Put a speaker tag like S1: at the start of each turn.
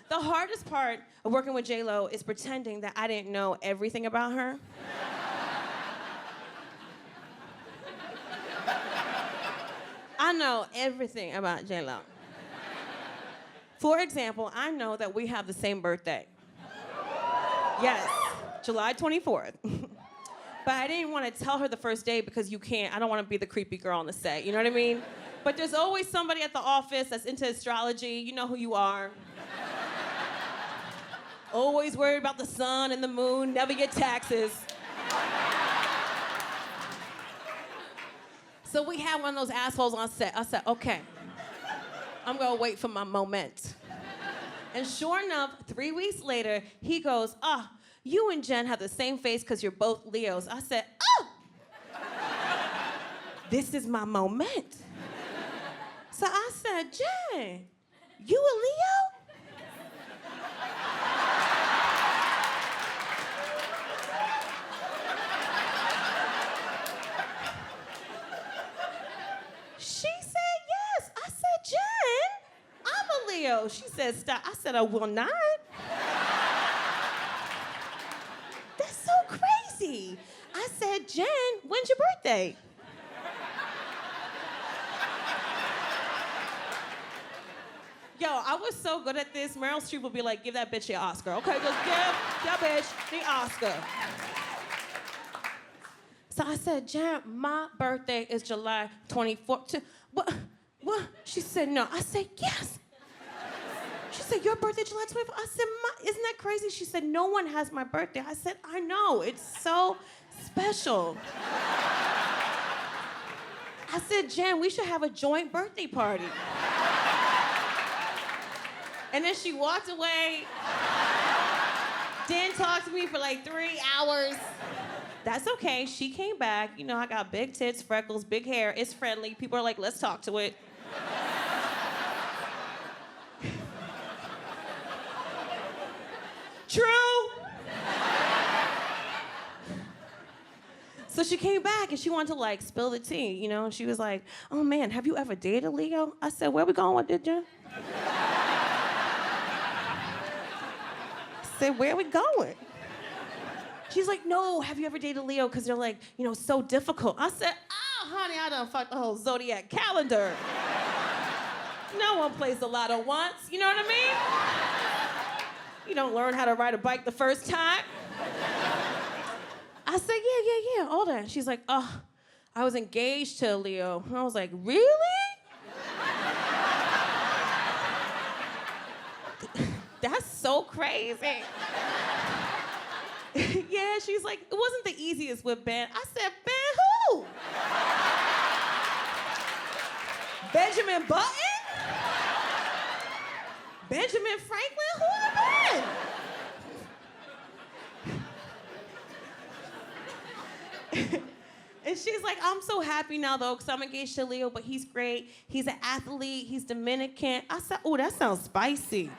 S1: The hardest part of working with J-Lo is pretending that I didn't know everything about her. I know everything about J-Lo. For example, I know that we have the same birthday. Yes, July 24th. But I didn't want to tell her the first day because you can't. I don't want to be the creepy girl on the set, you know what I mean? But there's always somebody at the office that's into astrology. You know who you are. Always worried about the sun and the moon, never get taxes. So we had one of those assholes on set. I said, okay, I'm gonna wait for my moment. And sure enough, 3 weeks later, he goes, you and Jen have the same face because you're both Leos. I said, this is my moment. So I said, Jen, you a Leo? She said, yes. I said, Jen, I'm a Leo. She said, stop. I said, I will not. That's so crazy. I said, Jen, when's your birthday? Yo, I was so good at this. Meryl Streep would be like, give that bitch the Oscar. Okay, just give that bitch the Oscar. So I said, Jen, my birthday is July 24th. What? She said, no. I said, yes. She said, your birthday, July 24th? I said, isn't that crazy? She said, no one has my birthday. I said, I know. It's so special. I said, Jen, we should have a joint birthday party. And then she walked away. Didn't talk to me for like 3 hours. That's okay. She came back. You know, I got big tits, freckles, big hair. It's friendly. People are like, let's talk to it. True. So she came back and she wanted to like spill the tea, you know? And she was like, oh man, have you ever dated a Leo? I said, where we going with this, Jen? I said, where are we going? She's like, no, have you ever dated a Leo? Because they're like, you know, so difficult. I said, honey, I done fucked the whole zodiac calendar. No one plays the lotto once, you know what I mean? You don't learn how to ride a bike the first time. I said, yeah, all that. She's like, I was engaged to a Leo. And I was like, really? That's so crazy. Yeah, she's like, it wasn't the easiest with Ben. I said, Ben who? Benjamin Button? Benjamin Franklin? Who Ben? And she's like, I'm so happy now though, because I'm engaged to Leo, but he's great. He's an athlete, he's Dominican. I said, oh, that sounds spicy.